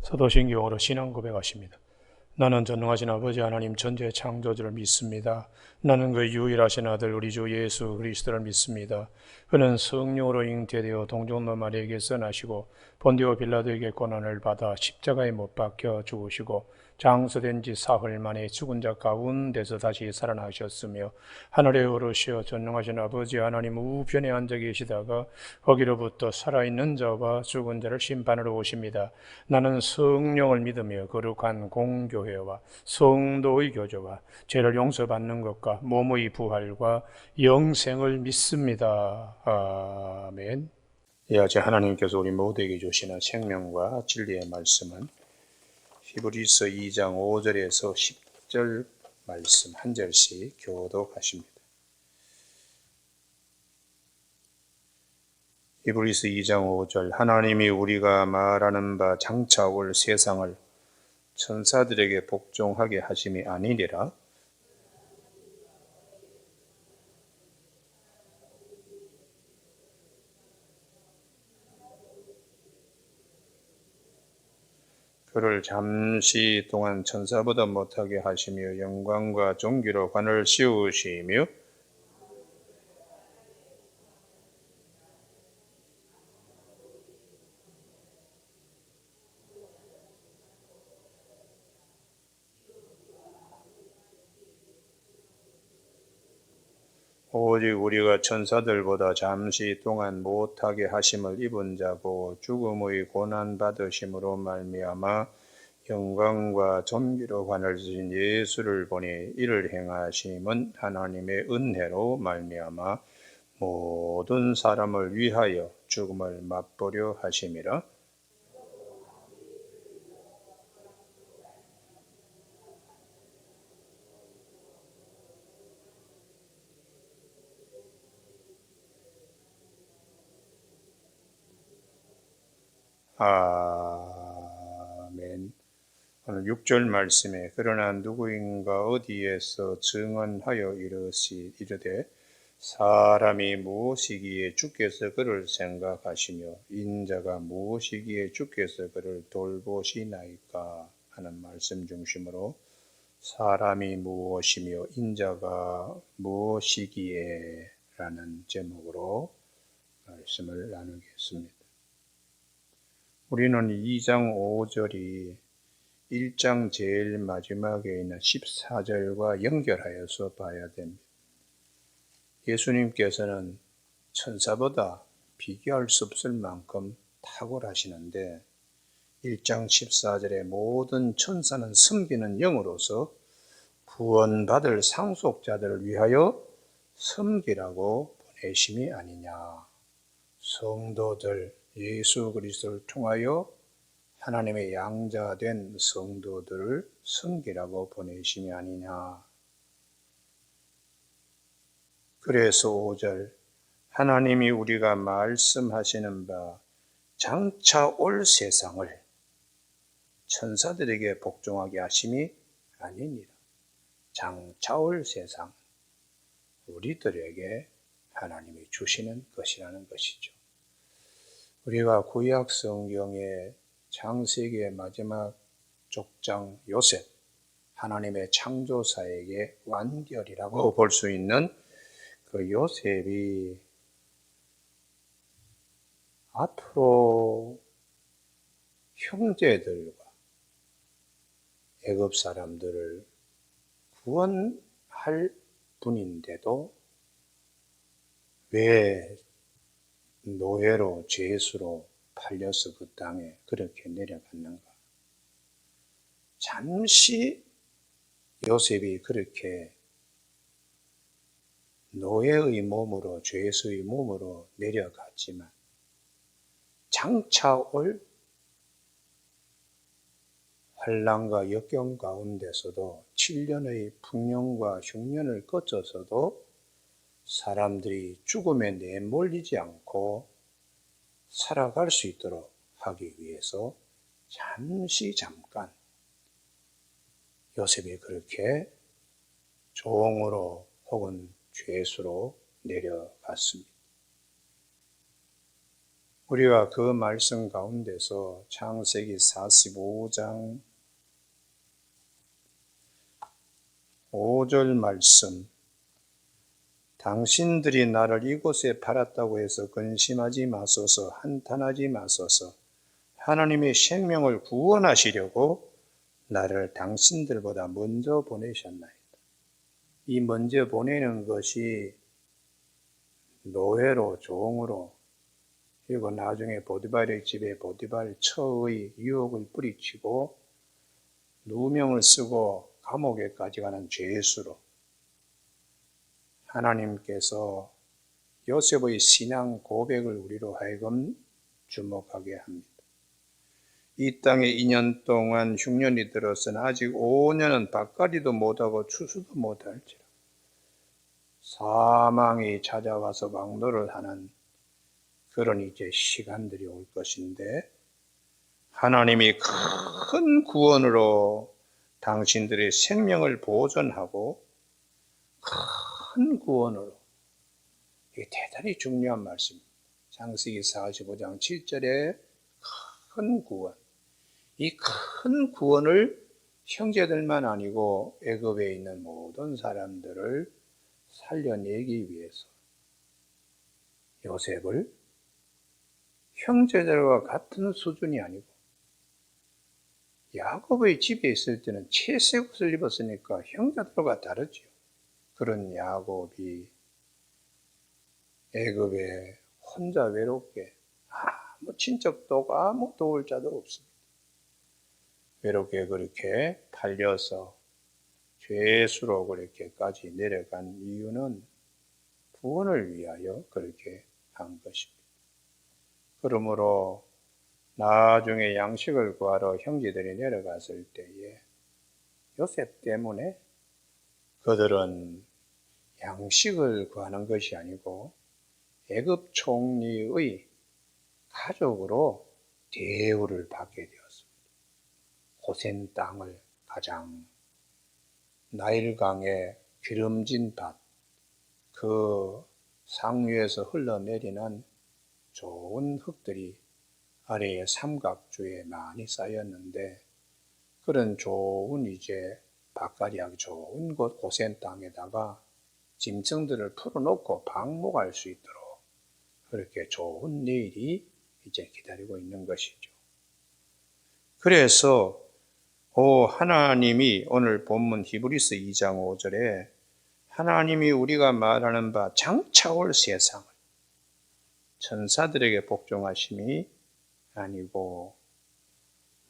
사도신경으로 신앙 고백하십니다. 나는 전능하신 아버지 하나님 전지의 창조주를 믿습니다. 나는 그 유일하신 아들 우리 주 예수 그리스도를 믿습니다. 그는 성령으로 잉태되어 동정노 마리아에게서 나시고 본디오 빌라도에게 고난을 받아 십자가에 못 박혀 죽으시고 장서된 지 사흘 만에 죽은 자 가운데서 다시 살아나셨으며 하늘에 오르시어 전능하신 아버지 하나님 우편에 앉아 계시다가 거기로부터 살아있는 자와 죽은 자를 심판하러 오십니다. 나는 성령을 믿으며 거룩한 공교회와 성도의 교제와 죄를 용서받는 것과 몸의 부활과 영생을 믿습니다. 아멘. 이 아재 하나님께서 우리 모두에게 주시는 생명과 진리의 말씀은 히브리서 2장 5절에서 10절 말씀 한 절씩 교독하십니다. 히브리서 2장 5절 하나님이 우리가 말하는 바 장차 올 세상을 천사들에게 복종하게 하심이 아니니라. 그를 잠시 동안 천사보다 못하게 하시며 영광과 존귀로 관을 씌우시며 오직 우리가 천사들보다 잠시 동안 못하게 하심을 입은 자고 죽음의 고난 받으심으로 말미암아 영광과 존귀로 관을 쓰신 예수를 보니 이를 행하심은 하나님의 은혜로 말미암아 모든 사람을 위하여 죽음을 맛보려 하심이라. 아멘. 오늘 6절 말씀에 그러나 누구인가 어디에서 증언하여 이르되 사람이 무엇이기에 주께서 그를 생각하시며 인자가 무엇이기에 주께서 그를 돌보시나이까 하는 말씀 중심으로 사람이 무엇이며 인자가 무엇이기에 라는 제목으로 말씀을 나누겠습니다. 우리는 2장 5절이 1장 제일 마지막에 있는 14절과 연결하여서 봐야 됩니다. 예수님께서는 천사보다 비교할 수 없을 만큼 탁월하시는데 1장 14절에 모든 천사는 섬기는 영으로서 구원받을 상속자들을 위하여 섬기라고 보내심이 아니냐. 성도들, 예수 그리스도를 통하여 하나님의 양자된 성도들을 섬기라고 보내심이 아니냐. 그래서 5절 하나님이 우리가 말씀하시는 바 장차 올 세상을 천사들에게 복종하게 하심이 아니니라. 장차 올 세상 우리들에게 하나님이 주시는 것이라는 것이죠. 우리가 구약 성경의 창세기의 마지막 족장 요셉, 하나님의 창조사에게 완결이라고 볼 수 있는 그 요셉이 앞으로 형제들과 애굽 사람들을 구원할 분인데도 왜 노예로 죄수로 팔려서 그 땅에 그렇게 내려갔는가? 잠시 요셉이 그렇게 노예의 몸으로 죄수의 몸으로 내려갔지만 장차 올 환난과 역경 가운데서도 7년의 풍년과 흉년을 거쳐서도 사람들이 죽음에 내몰리지 않고 살아갈 수 있도록 하기 위해서 잠깐 요셉이 그렇게 종으로 혹은 죄수로 내려갔습니다. 우리가 그 말씀 가운데서 창세기 45장 5절 말씀, 당신들이 나를 이곳에 팔았다고 해서 근심하지 마소서, 한탄하지 마소서. 하나님의 생명을 구원하시려고 나를 당신들보다 먼저 보내셨나이다. 이 먼저 보내는 것이 노예로, 종으로, 그리고 나중에 보디발의 집에 보디발 처의 유혹을 뿌리치고 누명을 쓰고 감옥에까지 가는 죄수로 하나님께서 요셉의 신앙 고백을 우리로 하여금 주목하게 합니다. 이 땅에 2년 동안 흉년이 들어서는 아직 5년은 밭갈이도 못하고 추수도 못할지라 사망이 찾아와서 왕도를 하는 그런 이제 시간들이 올 것인데, 하나님이 큰 구원으로 당신들의 생명을 보존하고 큰 구원으로, 이게 대단히 중요한 말씀입니다. 창세기 45장 7절에 큰 구원, 이 큰 구원을 형제들만 아니고 애굽에 있는 모든 사람들을 살려내기 위해서 요셉을 형제들과 같은 수준이 아니고, 야곱의 집에 있을 때는 채색 옷을 입었으니까 형제들과 다르지요. 그런 야곱이 애굽에 혼자 외롭게, 아무 친척도 아무 도울 자도 없습니다. 외롭게 그렇게 팔려서 죄수로 그렇게까지 내려간 이유는 구원을 위하여 그렇게 한 것입니다. 그러므로 나중에 양식을 구하러 형제들이 내려갔을 때에 요셉 때문에 그들은 양식을 구하는 것이 아니고 애굽 총리의 가족으로 대우를 받게 되었습니다. 고센 땅을 가장 나일강의 기름진 밭, 그 상류에서 흘러내리는 좋은 흙들이 아래에 삼각주에 많이 쌓였는데, 그런 좋은 이제 밭갈이하기 좋은 곳 고센 땅에다가 짐승들을 풀어놓고 방목할 수 있도록 그렇게 좋은 내일이 이제 기다리고 있는 것이죠. 그래서 하나님이 오늘 본문 히브리서 2장 5절에 하나님이 우리가 말하는 바 장차 올 세상을 천사들에게 복종하심이 아니고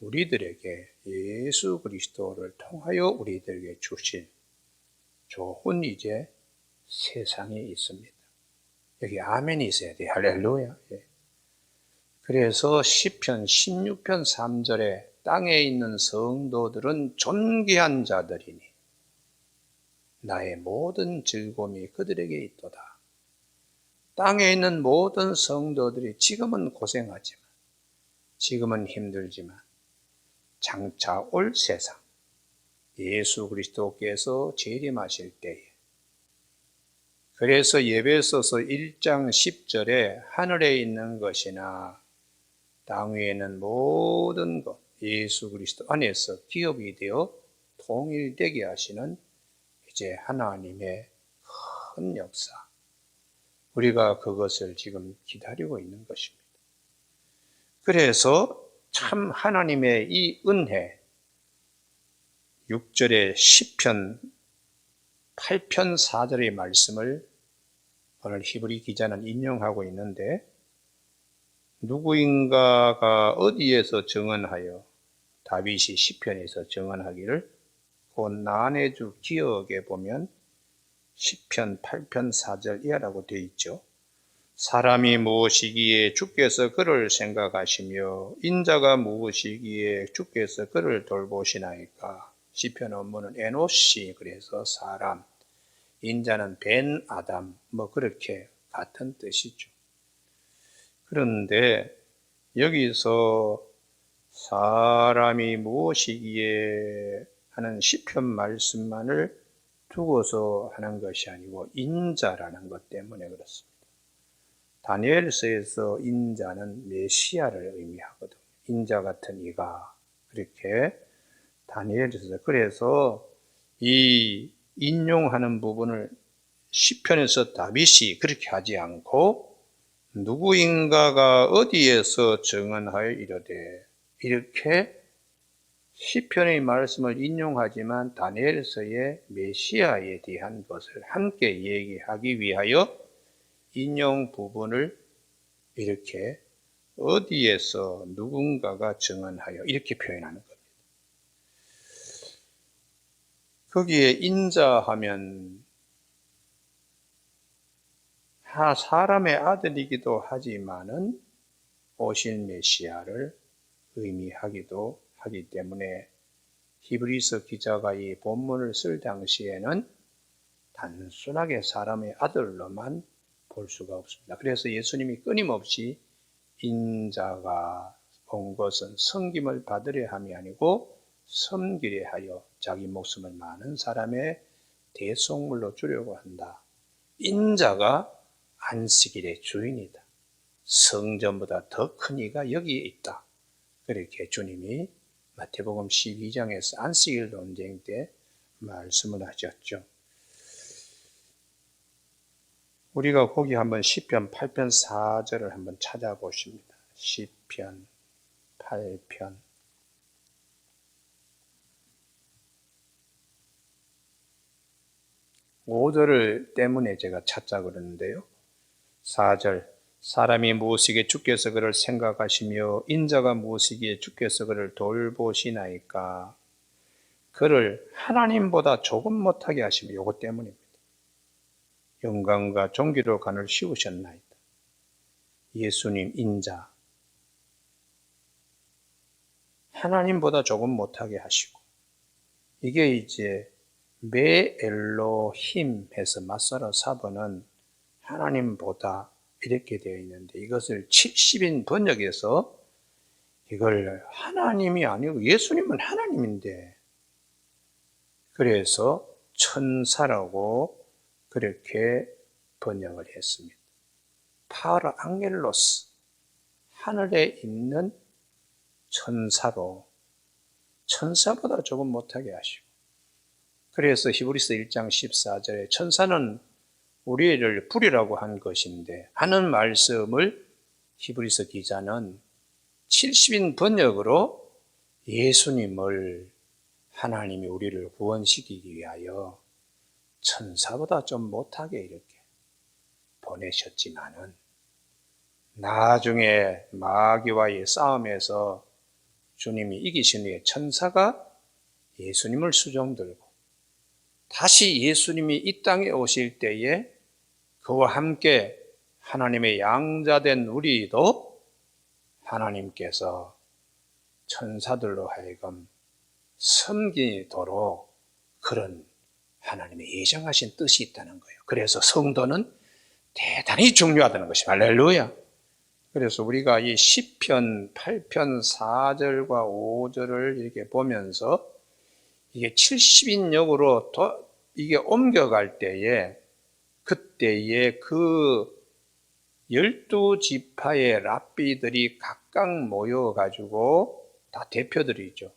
우리들에게 예수 그리스도를 통하여 우리들에게 주실 좋은 이제 세상이 있습니다. 여기 아멘이 있어야 돼요. 할렐루야. 그래서 시편 16편 3절에 땅에 있는 성도들은 존귀한 자들이니 나의 모든 즐거움이 그들에게 있도다. 땅에 있는 모든 성도들이 지금은 고생하지만, 지금은 힘들지만 장차 올 세상 예수 그리스도께서 재림하실 때에, 그래서 에베소서 1장 10절에 하늘에 있는 것이나 땅 위에 있는 모든 것 예수 그리스도 안에서 기업이 되어 통일되게 하시는 이제 하나님의 큰 역사, 우리가 그것을 지금 기다리고 있는 것입니다. 그래서 참 하나님의 이 은혜, 6절의 시편 8편 4절의 말씀을 오늘 히브리 기자는 인용하고 있는데, 누구인가가 어디에서 증언하여, 다윗이 시편에서 증언하기를, 곧 나내주 기억에 보면 시편 8편 4절 이하라고 되어 있죠. 사람이 무엇이기에 주께서 그를 생각하시며 인자가 무엇이기에 주께서 그를 돌보시나이까. 시편 원문은 에노시, 그래서 사람, 인자는 벤 아담, 그렇게 같은 뜻이죠. 그런데 여기서 사람이 무엇이기에 하는 시편 말씀만을 두고서 하는 것이 아니고 인자라는 것 때문에 그렇습니다. 다니엘서에서 인자는 메시아를 의미하거든요. 인자 같은 이가, 그렇게 다니엘서에서. 그래서 이 인용하는 부분을 시편에서 다윗이 그렇게 하지 않고 누구인가가 어디에서 증언하여 이르되, 이렇게 시편의 말씀을 인용하지만 다니엘서의 메시아에 대한 것을 함께 얘기하기 위하여 인용 부분을 이렇게 어디에서 누군가가 증언하여 이렇게 표현하는 겁니다. 거기에 인자하면 사람의 아들이기도 하지만은 오실 메시아를 의미하기도 하기 때문에 히브리서 기자가 이 본문을 쓸 당시에는 단순하게 사람의 아들로만 볼 수가 없습니다. 그래서 예수님이 끊임없이 인자가 온 것은 섬김을 받으려 함이 아니고 섬기려 하여 자기 목숨을 많은 사람의 대속물로 주려고 한다. 인자가 안식일의 주인이다. 성전보다 더 큰 이가 여기에 있다. 그렇게 주님이 마태복음 12장에서 안식일 논쟁 때 말씀을 하셨죠. 우리가 거기 한번 시편 8편 4절을 한번 찾아보십니다. 시편 8편 5절을 때문에 제가 찾자 그러는데요. 4절, 사람이 무엇이기에 주께서 그를 생각하시며 인자가 무엇이기에 주께서 그를 돌보시나이까. 그를 하나님보다 조금 못하게 하시며, 요것 때문입니다. 영광과 존귀로 간을 씌우셨나이다. 예수님 인자, 하나님보다 조금 못하게 하시고, 이게 이제 메 엘로힘 해서 맞서로 사본은 하나님보다 이렇게 되어 있는데, 이것을 70인 번역에서 이걸 하나님이 아니고 예수님은 하나님인데, 그래서 천사라고 그렇게 번역을 했습니다. 파라 앙겔로스, 하늘에 있는 천사로, 천사보다 조금 못하게 하시고, 그래서 히브리서 1장 14절에 천사는 우리를 불이라고 한 것인데 하는 말씀을 히브리서 기자는 70인 번역으로 예수님을 하나님이 우리를 구원시키기 위하여 천사보다 좀 못하게 이렇게 보내셨지만은 나중에 마귀와의 싸움에서 주님이 이기신 후에 천사가 예수님을 수종들고 다시 예수님이 이 땅에 오실 때에 그와 함께 하나님의 양자된 우리도 하나님께서 천사들로 하여금 섬기도록 그런 하나님의 예정하신 뜻이 있다는 거예요. 그래서 성도는 대단히 중요하다는 것이 할렐루야. 그래서 우리가 이 시편 8편 4절과 5절을 이렇게 보면서 이게 70인역으로 이게 옮겨갈 때에 그때에 그 12지파의 랍비들이 각각 모여가지고 다 대표들이죠.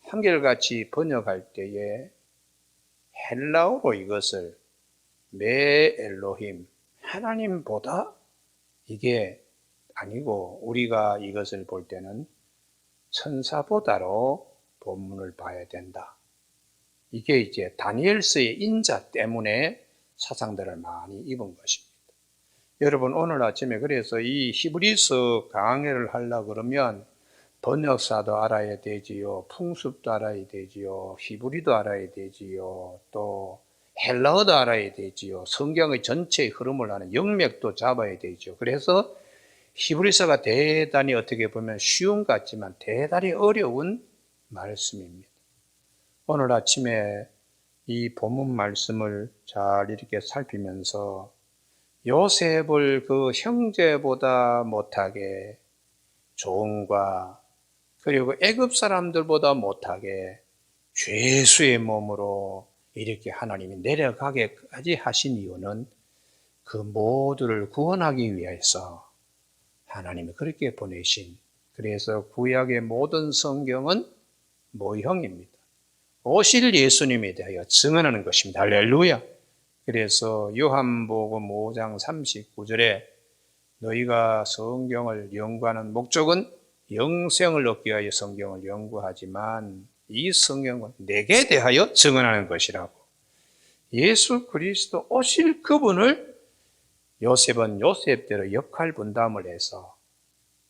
한결같이 번역할 때에 헬라어로 이것을 메 엘로힘, 하나님보다 이게 아니고 우리가 이것을 볼 때는 천사보다로 본문을 봐야 된다. 이게 이제 다니엘서의 인자 때문에 사상들을 많이 입은 것입니다. 여러분 오늘 아침에 그래서 이 히브리서 강해를 하려고 그러면 번역사도 알아야 되지요, 풍습도 알아야 되지요, 히브리도 알아야 되지요, 또 헬라어도 알아야 되지요, 성경의 전체의 흐름을 아는 영맥도 잡아야 되죠. 그래서 히브리서가 대단히 어떻게 보면 쉬운 것 같지만 대단히 어려운 말씀입니다. 오늘 아침에 이 본문 말씀을 잘 이렇게 살피면서 요셉을 그 형제보다 못하게 종과 그리고 애굽 사람들보다 못하게 죄수의 몸으로 이렇게 하나님이 내려가게까지 하신 이유는 그 모두를 구원하기 위해서 하나님이 그렇게 보내신, 그래서 구약의 모든 성경은 모형입니다. 오실 예수님에 대하여 증언하는 것입니다. 할렐루야. 그래서 요한복음 5장 39절에 너희가 성경을 연구하는 목적은 영생을 얻기 위하여 성경을 연구하지만 이 성경은 내게 대하여 증언하는 것이라고. 예수 그리스도 오실 그분을 요셉은 요셉대로 역할 분담을 해서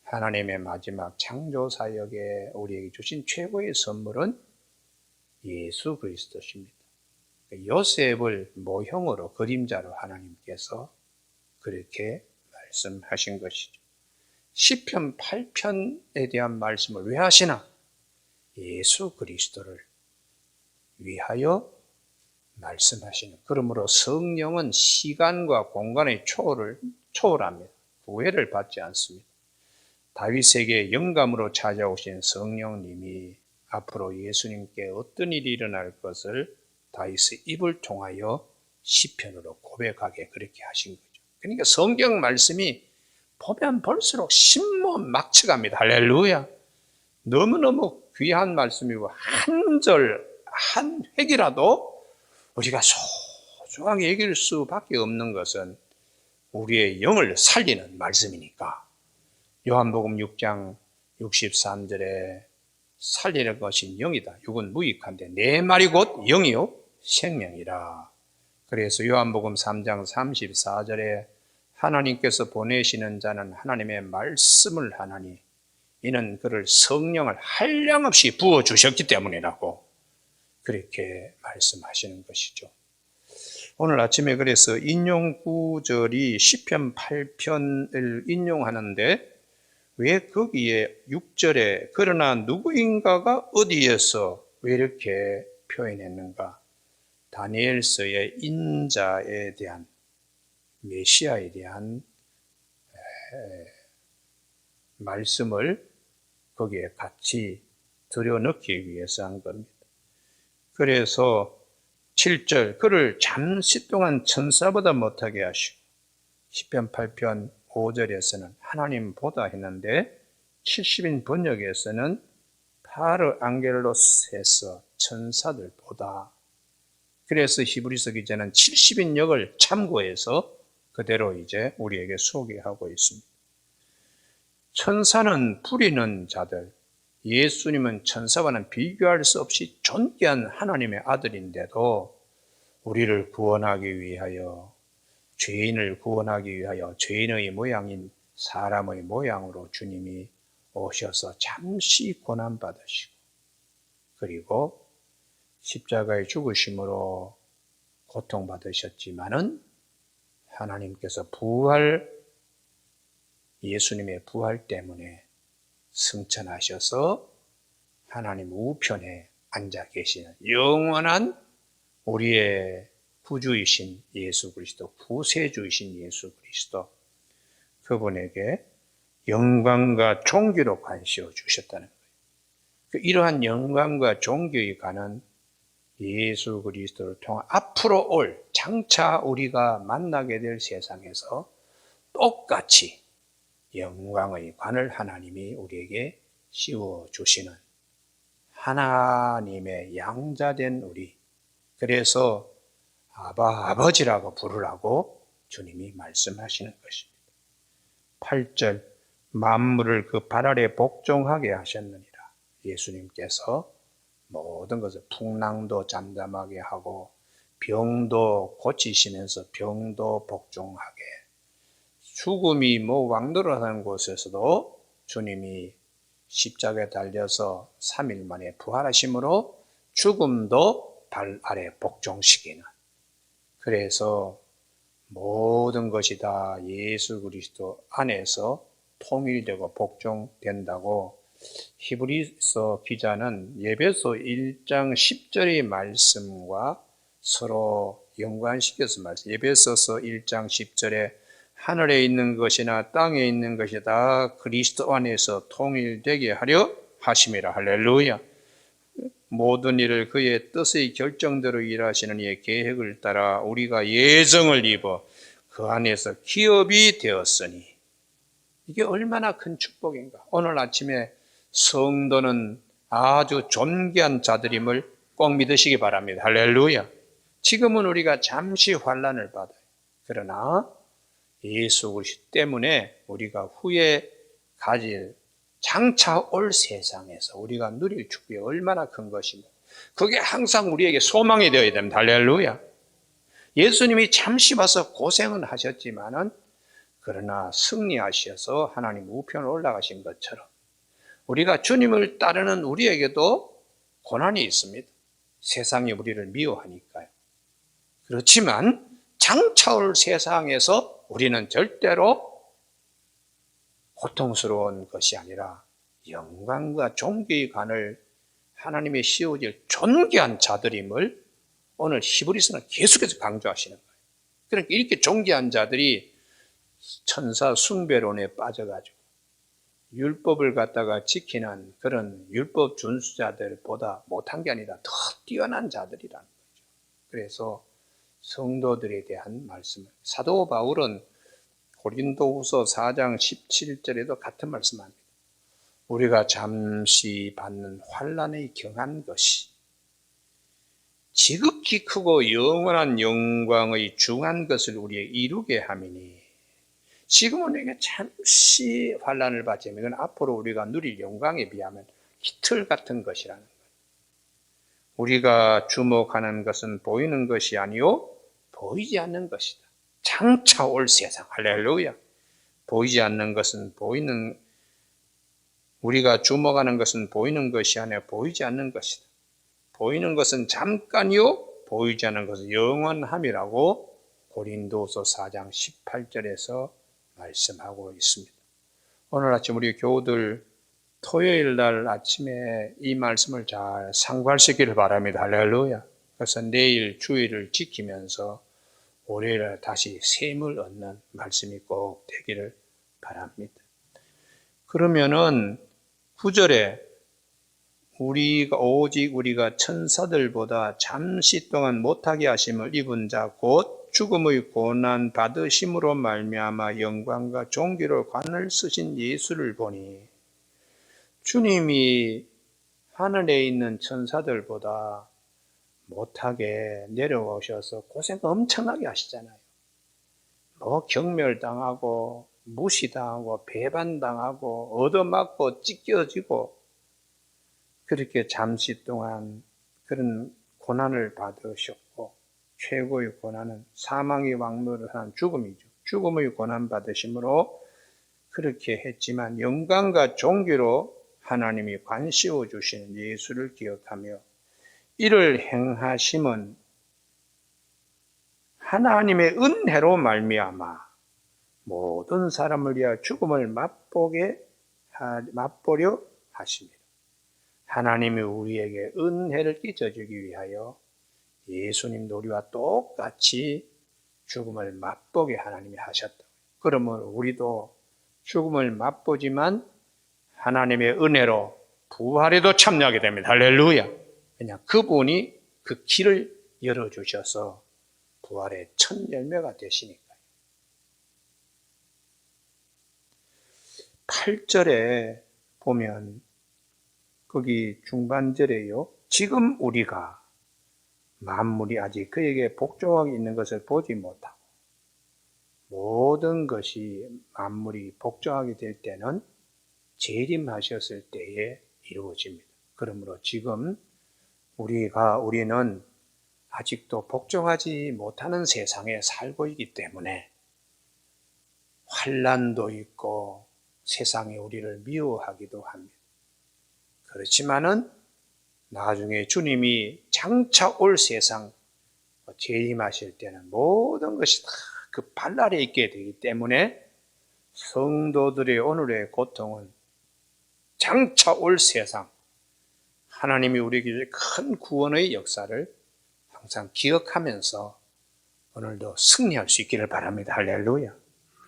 하나님의 마지막 창조 사역에 우리에게 주신 최고의 선물은 예수 그리스도십니다. 요셉을 모형으로, 그림자로 하나님께서 그렇게 말씀하신 것이죠. 시편 8편에 대한 말씀을 왜 하시나? 예수 그리스도를 위하여 말씀하시는. 그러므로 성령은 시간과 공간의 초월합니다. 구애를 받지 않습니다. 다윗에게 영감으로 찾아오신 성령님이 앞으로 예수님께 어떤 일이 일어날 것을 다윗의 입을 통하여 시편으로 고백하게 그렇게 하신 거죠. 그러니까 성경 말씀이 보면 볼수록 신모막측합니다. 할렐루야. 너무너무 귀한 말씀이고 한 절, 한 획이라도 우리가 소중하게 여길 수밖에 없는 것은 우리의 영을 살리는 말씀이니까. 요한복음 6장 63절에 살리는 것이 영이다. 육은 무익한데 내 말이 곧 영이요 생명이라. 그래서 요한복음 3장 34절에 하나님께서 보내시는 자는 하나님의 말씀을 하나니 이는 그를 성령을 한량없이 부어주셨기 때문이라고 그렇게 말씀하시는 것이죠. 오늘 아침에 그래서 인용 구절이 시편 8편을 인용하는데 왜 거기에 6절에 그러나 누구인가가 어디에서 왜 이렇게 표현했는가? 다니엘서의 인자에 대한, 메시아에 대한 말씀을 거기에 같이 들여넣기 위해서 한 겁니다. 그래서 7절 그를 잠시 동안 천사보다 못하게 하시고, 시편 8편 5절에서는 하나님보다 했는데 70인 번역에서는 파르 앙겔로스에서 천사들보다. 그래서 히브리서 기자는 70인 역을 참고해서 그대로 이제 우리에게 소개하고 있습니다. 천사는 부리는 자들, 예수님은 천사와는 비교할 수 없이 존귀한 하나님의 아들인데도 우리를 구원하기 위하여, 죄인을 구원하기 위하여 죄인의 모양인 사람의 모양으로 주님이 오셔서 잠시 고난받으시고 그리고 십자가의 죽으심으로 고통받으셨지만은 하나님께서 예수님의 부활 때문에 승천하셔서 하나님 우편에 앉아 계시는 영원한 우리의 구주이신 예수 그리스도, 구세주이신 예수 그리스도, 그분에게 영광과 존귀로 관시어 주셨다는 거예요. 이러한 영광과 존귀에 관한 예수 그리스도를 통한 앞으로 올, 장차 우리가 만나게 될 세상에서 똑같이 영광의 관을 하나님이 우리에게 씌워주시는 하나님의 양자된 우리, 그래서 아버지라고 부르라고 주님이 말씀하시는 것입니다. 8절 만물을 그 발 아래 복종하게 하셨느니라. 예수님께서 모든 것을 풍랑도 잠잠하게 하고 병도 고치시면서 병도 복종하게, 죽음이 왕노릇하는 곳에서도 주님이 십자가에 달려서 3일 만에 부활하심으로 죽음도 발 아래 복종시키는, 그래서 모든 것이 다 예수 그리스도 안에서 통일되고 복종된다고 히브리서 기자는 에베소 1장 10절의 말씀과 서로 연관시켜서 말씀. 에베소서 1장 10절에 하늘에 있는 것이나 땅에 있는 것이 다 그리스도 안에서 통일되게 하려 하심이라. 할렐루야. 모든 일을 그의 뜻의 결정대로 일하시는 이의 계획을 따라 우리가 예정을 입어 그 안에서 기업이 되었으니 이게 얼마나 큰 축복인가. 오늘 아침에 성도는 아주 존귀한 자들임을 꼭 믿으시기 바랍니다. 할렐루야. 지금은 우리가 잠시 환난을 받아요. 그러나 예수 그리스도 때문에 우리가 후에 가질 장차 올 세상에서 우리가 누릴 축복이 얼마나 큰 것인가. 그게 항상 우리에게 소망이 되어야 됩니다. 할렐루야. 예수님이 잠시 와서 고생은 하셨지만은 그러나 승리하셔서 하나님 우편에 올라가신 것처럼 우리가 주님을 따르는 우리에게도 고난이 있습니다. 세상이 우리를 미워하니까요. 그렇지만 장차 올 세상에서 우리는 절대로 고통스러운 것이 아니라 영광과 존귀의 관을 하나님의 씌워질 존귀한 자들임을 오늘 히브리서는 계속해서 강조하시는 거예요. 그러니까 이렇게 존귀한 자들이 천사 숭배론에 빠져가지고 율법을 갖다가 지키는 그런 율법 준수자들보다 못한 게 아니라 더 뛰어난 자들이라는 거죠. 그래서 성도들에 대한 말씀을 사도 바울은 고린도후서 4장 17절에도 같은 말씀합니다. 우리가 잠시 받는 환난에 경한 것이 지극히 크고 영원한 영광의 중한 것을 우리에 이루게 함이니 지금은 우리가 잠시 환난을 받지만 이건 앞으로 우리가 누릴 영광에 비하면 깃털 같은 것이라는 거예요. 우리가 주목하는 것은 보이는 것이 아니요 보이지 않는 것이다. 장차 올 세상. 할렐루야. 보이지 않는 것은 보이는, 우리가 주목하는 것은 보이는 것이 아니라 보이지 않는 것이다. 보이는 것은 잠깐이요 보이지 않는 것은 영원함이라고 고린도서 4장 18절에서 말씀하고 있습니다. 오늘 아침 우리 교우들 토요일 날 아침에 이 말씀을 잘 상고하시기를 바랍니다. 할렐루야. 그래서 내일 주일을 지키면서 월요일에 다시 셈을 얻는 말씀이 꼭 되기를 바랍니다. 그러면은 9절에 오직 우리가 천사들보다 잠시 동안 못하게 하심을 입은 자 곧 죽음의 고난 받으심으로 말미암아 영광과 존귀로 관을 쓰신 예수를 보니 주님이 하늘에 있는 천사들보다 못하게 내려오셔서 고생 엄청나게 하시잖아요. 뭐 경멸당하고 무시당하고 배반당하고 얻어맞고 찢겨지고 그렇게 잠시 동안 그런 고난을 받으셨고 최고의 고난은 사망의 왕노를 한 죽음이죠. 죽음의 고난 받으심으로 그렇게 했지만 영광과 존귀로 하나님이 관씌워 주시는 예수를 기억하며 이를 행하심은 하나님의 은혜로 말미암아 모든 사람을 위하여 죽음을 맛보려 하십니다. 하나님이 우리에게 은혜를 끼쳐주기 위하여 예수님도 우리와 똑같이 죽음을 맛보게 하나님이 하셨다. 그러면 우리도 죽음을 맛보지만 하나님의 은혜로 부활에도 참여하게 됩니다. 할렐루야. 그냥 그분이 그 길을 열어주셔서 부활의 첫 열매가 되시니까요. 8절에 보면 거기 중반절에요. 지금 우리가 만물이 아직 그에게 복종하고 있는 것을 보지 못하고 모든 것이 만물이 복종하게 될 때는 재림하셨을 때에 이루어집니다. 그러므로 지금 우리는 아직도 복종하지 못하는 세상에 살고 있기 때문에 환난도 있고 세상이 우리를 미워하기도 합니다. 그렇지만은 나중에 주님이 장차 올 세상 재림하실 때는 모든 것이 다 그 발 아래에 있게 되기 때문에 성도들의 오늘의 고통은 장차 올 세상 하나님이 우리에게 큰 구원의 역사를 항상 기억하면서 오늘도 승리할 수 있기를 바랍니다. 할렐루야.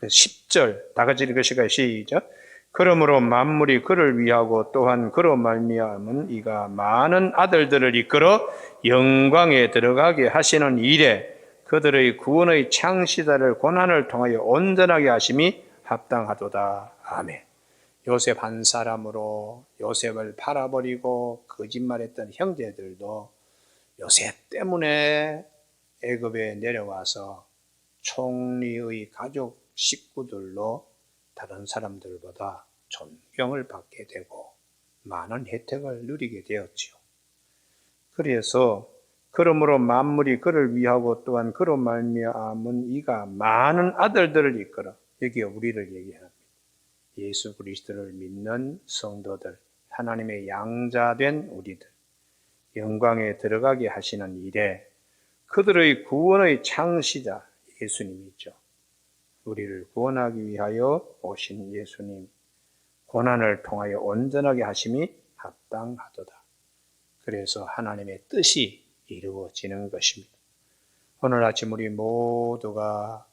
10절 다 같이 읽으실까요? 시작. 그러므로 만물이 그를 위하고 또한 그로 말미암은 이가 많은 아들들을 이끌어 영광에 들어가게 하시는 일에 그들의 구원의 창시자를 고난을 통하여 온전하게 하심이 합당하도다. 아멘. 요셉 한 사람으로 요셉을 팔아버리고 거짓말했던 형제들도 요셉 때문에 애굽에 내려와서 총리의 가족 식구들로 다른 사람들보다 존경을 받게 되고 많은 혜택을 누리게 되었지요. 그래서 그러므로 만물이 그를 위하고 또한 그로 말미암은 이가 많은 아들들을 이끌어, 여기에 우리를 얘기합니다. 예수 그리스도를 믿는 성도들, 하나님의 양자된 우리들, 영광에 들어가게 하시는 일에 그들의 구원의 창시자 예수님이죠. 우리를 구원하기 위하여 오신 예수님, 고난을 통하여 온전하게 하심이 합당하도다. 그래서 하나님의 뜻이 이루어지는 것입니다. 오늘 아침 우리 모두가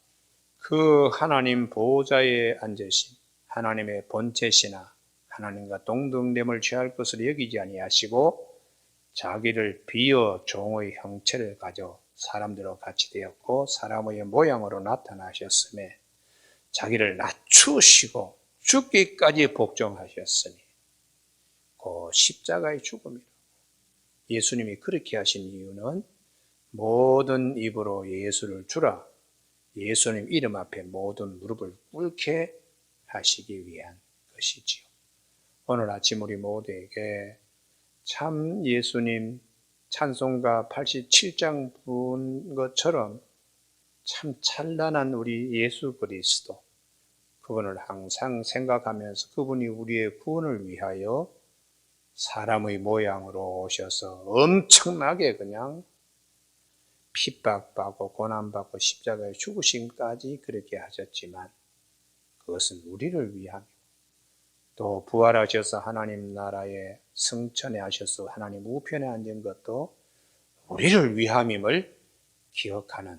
그 하나님 보좌에 앉으신 하나님의 본체시나 하나님과 동등됨을 취할 것을 여기지 아니하시고 자기를 비어 종의 형체를 가져 사람들과 같이 되었고 사람의 모양으로 나타나셨음에 자기를 낮추시고 죽기까지 복종하셨으니 그 십자가의 죽음이라. 예수님이 그렇게 하신 이유는 모든 입으로 예수를 주라, 예수님 이름 앞에 모든 무릎을 꿇게 하시기 위한 것이지요. 오늘 아침 우리 모두에게 참 예수님 찬송가 87장 부른 것처럼 참 찬란한 우리 예수 그리스도, 그분을 항상 생각하면서 그분이 우리의 구원을 위하여 사람의 모양으로 오셔서 엄청나게 그냥 핍박받고 고난받고 십자가에 죽으심까지 그렇게 하셨지만 그것은 우리를 위함이고 또 부활하셔서 하나님 나라에 승천해 하셔서 하나님 우편에 앉은 것도 우리를 위함임을 기억하는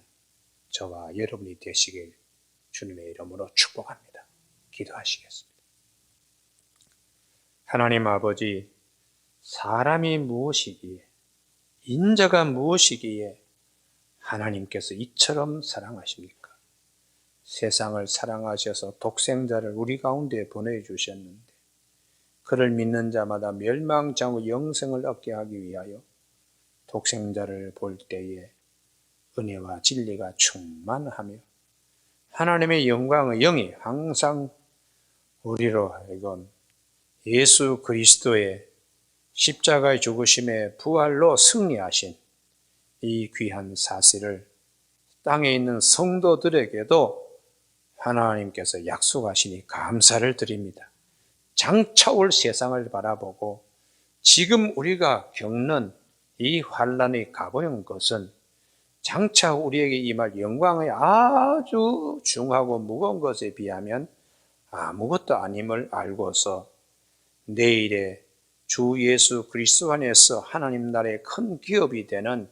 저와 여러분이 되시길 주님의 이름으로 축복합니다. 기도하시겠습니다. 하나님 아버지, 사람이 무엇이기에, 인자가 무엇이기에 하나님께서 이처럼 사랑하십니까? 세상을 사랑하셔서 독생자를 우리 가운데 보내주셨는데 그를 믿는 자마다 멸망치 않고 영생을 얻게 하기 위하여 독생자를 볼 때에 은혜와 진리가 충만하며 하나님의 영광의 영이 항상 우리로 하여금 예수 그리스도의 십자가의 죽으심의 부활로 승리하신 이 귀한 사실을 땅에 있는 성도들에게도 하나님께서 약속하시니 감사를 드립니다. 장차 올 세상을 바라보고 지금 우리가 겪는 이 환난의 가보는 것은 장차 우리에게 임할 영광의 아주 중하고 무거운 것에 비하면 아무것도 아님을 알고서 내일에 주 예수 그리스도 안에서 하나님 나라의 큰 기업이 되는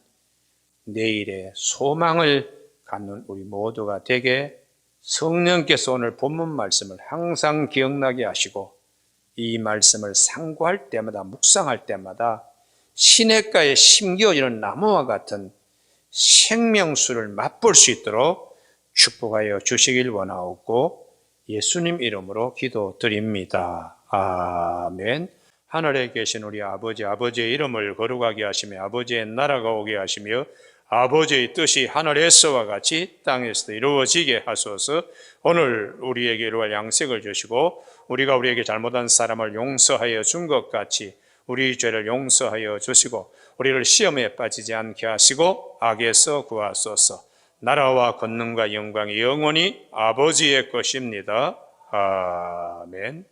내일의 소망을 갖는 우리 모두가 되게 성령께서 오늘 본문 말씀을 항상 기억나게 하시고 이 말씀을 상고할 때마다 묵상할 때마다 시냇가에 심겨 있는 나무와 같은 생명수를 맛볼 수 있도록 축복하여 주시길 원하옵고 예수님 이름으로 기도드립니다. 아멘. 하늘에 계신 우리 아버지, 아버지의 이름을 거룩하게 하시며 아버지의 나라가 오게 하시며 아버지의 뜻이 하늘에서와 같이 땅에서도 이루어지게 하소서. 오늘 우리에게 이루어질 양식을 주시고 우리가 우리에게 잘못한 사람을 용서하여 준 것 같이 우리 죄를 용서하여 주시고 우리를 시험에 빠지지 않게 하시고 악에서 구하소서. 나라와 권능과 영광이 영원히 아버지의 것입니다. 아멘.